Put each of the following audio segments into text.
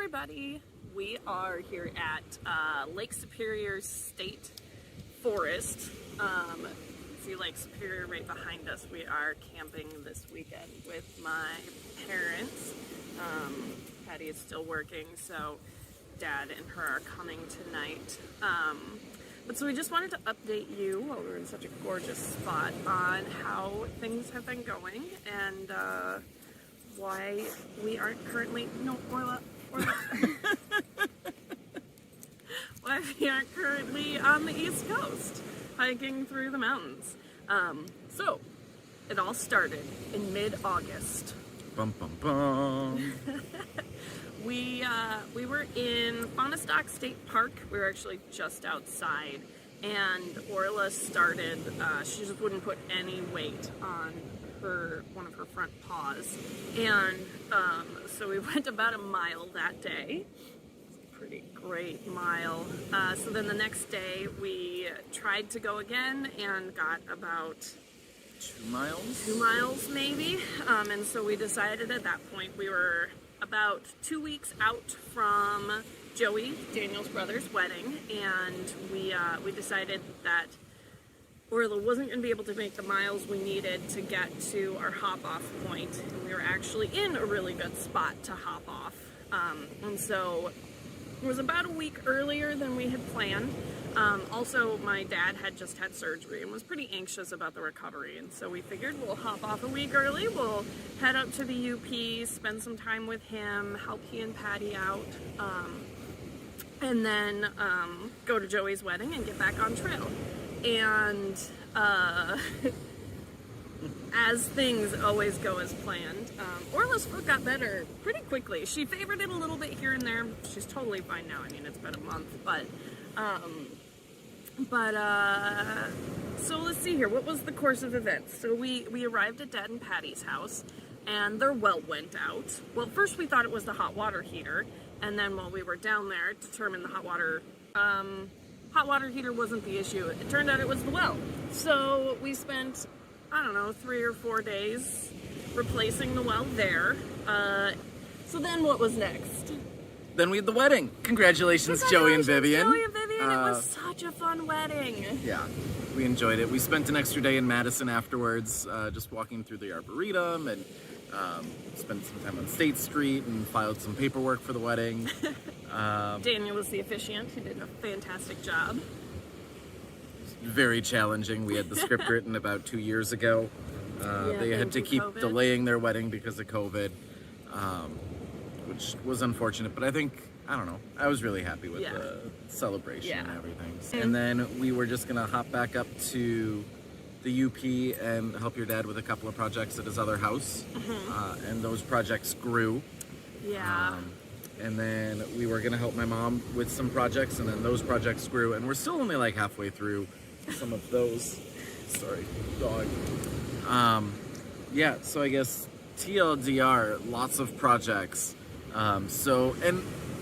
everybody. We are here at Lake Superior State Forest. See Lake Superior right behind us. We are camping this weekend with my parents. Patty is still working, so Dad and her are coming tonight. But so we just wanted to update you while we're in such a gorgeous spot on how things have been going and why we aren't currently why we aren't currently on the East Coast hiking through the mountains. So it all started in mid-August. Bum bum bum. We were in Faunastock State Park. We were actually just outside, and Orla started. She just wouldn't put any weight on one of her front paws, and so we went about a mile that day. Pretty great mile. So then the next day we tried to go again and got about 2 miles? 2 miles maybe. And so we decided at that point we were about 2 weeks out from Joey, Daniel's brother's wedding, and we decided that Orla wasn't going to be able to make the miles we needed to get to our hop-off point, and we were actually in a really good spot to hop off. And so it was about a week earlier than we had planned. Also, my dad had just had surgery and was pretty anxious about the recovery, and so we figured we'll hop off a week early. We'll head up to the UP, spend some time with him, help he and Patty out, and then go to Joey's wedding and get back on trail. And as things always go as planned, Orla's foot got better pretty quickly. She favored it a little bit here and there. She's totally fine now. I mean, it's been a month, but so let's see here. What was the course of events? So we arrived at Dad and Patty's house, and their well went out. Well, first we thought it was the hot water heater, and then while we were down there, it determined the hot water heater wasn't the issue. It turned out it was the well. So we spent, I don't know, 3 or 4 days replacing the well there. So then what was next? Then we had the wedding. Congratulations, Joey and Vivian. Joey and Vivian. It was such a fun wedding. Yeah, we enjoyed it. We spent an extra day in Madison afterwards, just walking through the Arboretum, and spent some time on State Street and filed some paperwork for the wedding. Daniel was the officiant. He did a fantastic job. Very challenging. We had the script written about 2 years ago. They had to keep COVID. delaying their wedding because of COVID, which was unfortunate. But I don't know, I was really happy with the celebration and everything. And then we were just going to hop back up to the UP and help your dad with a couple of projects at his other house. And those projects grew. Yeah. And then we were going to help my mom with some projects, and then those projects grew, and we're still only like halfway through some of those. Sorry, dog. Yeah, so I guess TLDR, lots of projects. And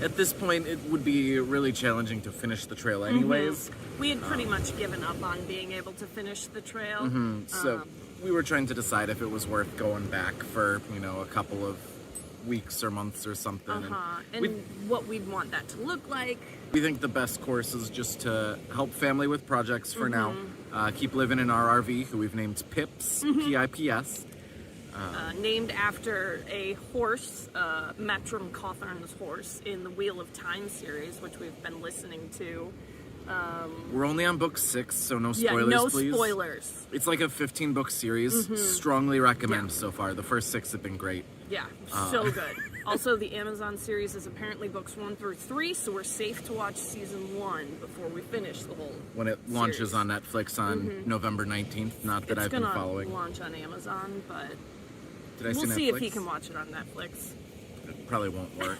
at this point, it would be really challenging to finish the trail anyways. We had pretty much given up on being able to finish the trail. So we were trying to decide if it was worth going back for, a couple of weeks or months or something. And what we'd want that to look like. We think the best course is just to help family with projects for now. Keep living in our RV, who we've named Pips, P-I-P-S. Named after a horse, Matrim Cawthorn's horse, in the Wheel of Time series, which we've been listening to. We're only on book 6, so no spoilers, no please. spoilers. It's like a 15-book series. Strongly recommend so far. The first 6 have been great. Yeah, so good. Also, the Amazon series is apparently books 1 through 3, so we're safe to watch season 1 before we finish the whole when it launches on Netflix on November 19th. Not that I've been following. It's gonna launch on Amazon, but we'll see if he can watch it on Netflix. It probably won't work.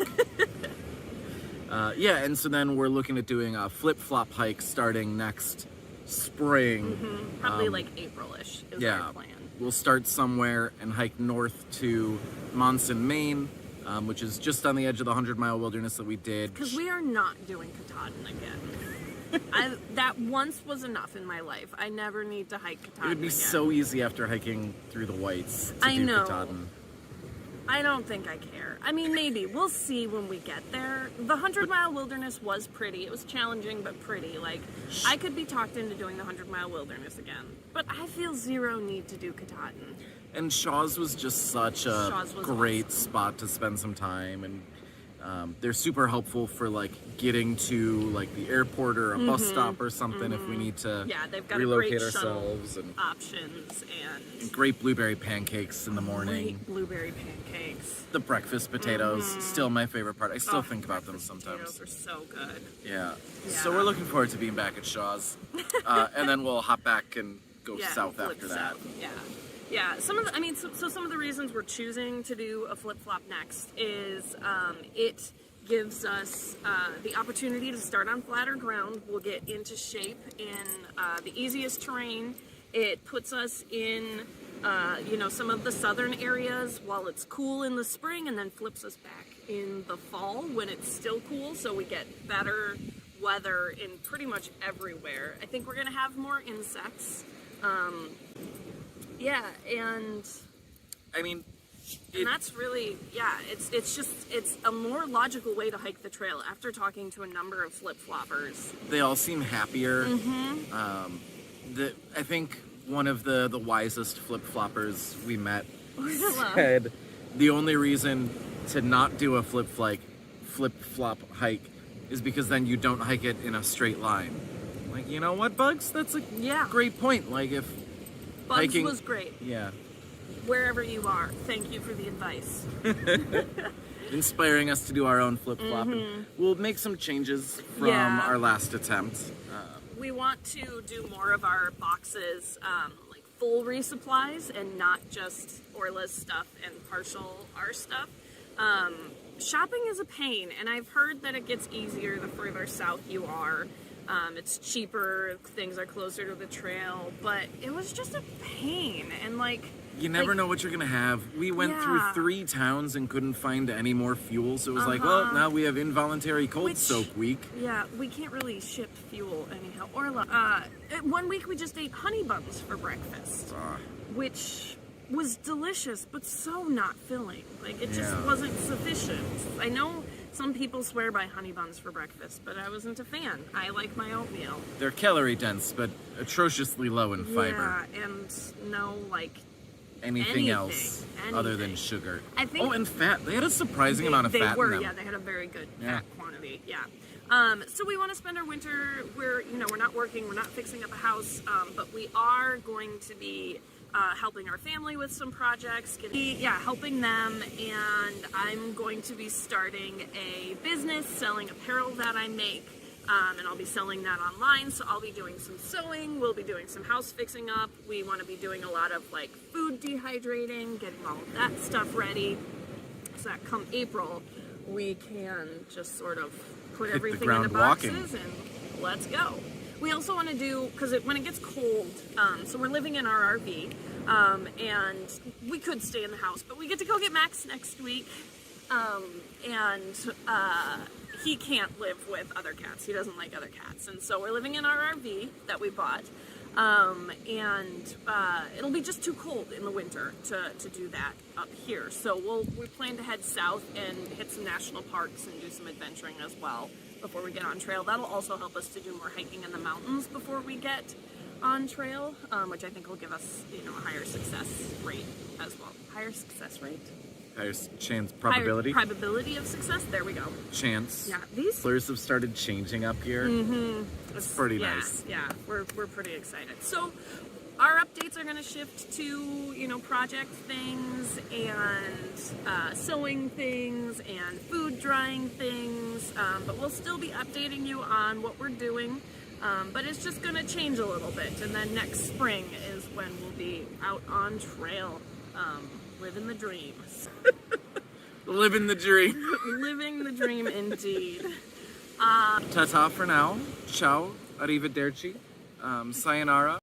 And so then we're looking at doing a flip-flop hike starting next spring. Probably like April-ish is our plan. We'll start somewhere and hike north to Monson, Maine, which is just on the edge of the 100-mile wilderness that we did. Because we are not doing Katahdin again. That once was enough in my life. I never need to hike Katahdin It would be again. so easy after hiking through the Whites to do Katahdin. I don't think I care. I mean, maybe. We'll see when we get there. The 100-mile wilderness was pretty. It was challenging, but pretty. Like, I could be talked into doing the 100-mile wilderness again. But I feel zero need to do Katahdin. And Shaw's was just such a great awesome spot to spend some time, and they're super helpful for like getting to like the airport or a bus stop or something if we need to they've got relocate a great ourselves, and options and great blueberry pancakes in the morning. great blueberry pancakes. The breakfast potatoes, still my favorite part. I still think about them Breakfast sometimes. Potatoes are so good. Yeah. Yeah. So we're looking forward to being back at Shaw's, and then we'll hop back and go south flip after that. south. Yeah. Some of the, so some of the reasons we're choosing to do a flip-flop next is it gives us the opportunity to start on flatter ground. We'll get into shape in the easiest terrain. It puts us in, some of the southern areas while it's cool in the spring, and then flips us back in the fall when it's still cool. So we get better weather in pretty much everywhere. I think we're gonna have more insects. And I mean, that's really, it's a more logical way to hike the trail after talking to a number of flip-floppers. they all seem happier. I think one of the wisest flip-floppers we met said the only reason to not do a flip-flop hike is because then you don't hike it in a straight line. Like, you know what, Bugs? That's a great point. Like, if Bugs hiking was great. Yeah. Wherever you are, thank you for the advice. Inspiring us to do our own flip-flop. And we'll make some changes from our last attempt. We want to do more of our boxes, like full resupplies and not just Orla's stuff and partial our stuff. Shopping is a pain, and I've heard that it gets easier the further south you are. It's cheaper, things are closer to the trail, but it was just a pain, and you never know what you're gonna have. We went through 3 towns and couldn't find any more fuel, so it was like, well, now we have involuntary cold soak week. Yeah, we can't really ship fuel anyhow. Orla, one week we just ate honey buns for breakfast, which was delicious, but so not filling. Like, it just wasn't sufficient. I know some people swear by honey buns for breakfast, but I wasn't a fan. I like my oatmeal. They're calorie dense, but atrociously low in fiber. Yeah, and no, anything else other than sugar. I think and fat. They had a surprising amount of fat in them. Yeah, they had a very good fat quantity. Yeah. So we want to spend our winter. We're not working. We're not fixing up a house, but we are going to be helping our family with some projects. Helping them, and I'm going to be starting a business selling apparel that I make. And I'll be selling that online, so I'll be doing some sewing, we'll be doing some house fixing up, we want to be doing a lot of food dehydrating, getting all of that stuff ready, so that come April, we can just sort of put everything into boxes and let's go. We also want to do, because when it gets cold, so we're living in our RV, and we could stay in the house, but we get to go get Max next week, he can't live with other cats. He doesn't like other cats. And so we're living in our RV that we bought. It'll be just too cold in the winter to do that up here. So we plan to head south and hit some national parks and do some adventuring as well before we get on trail. That'll also help us to do more hiking in the mountains before we get on trail, which I think will give us, a higher success rate as well. Higher success rate? Higher chance, probability? Higher probability of success, there we go. Chance. Yeah, these colors have started changing up here. It's pretty nice. Yeah, we're pretty excited. So our updates are going to shift to, project things and sewing things and food drying things, but we'll still be updating you on what we're doing, but it's just going to change a little bit, and then next spring is when we'll be out on trail. Living the dream. Living the dream. Living the dream indeed. Ta-ta for now. Ciao. Arrivederci. Sayonara.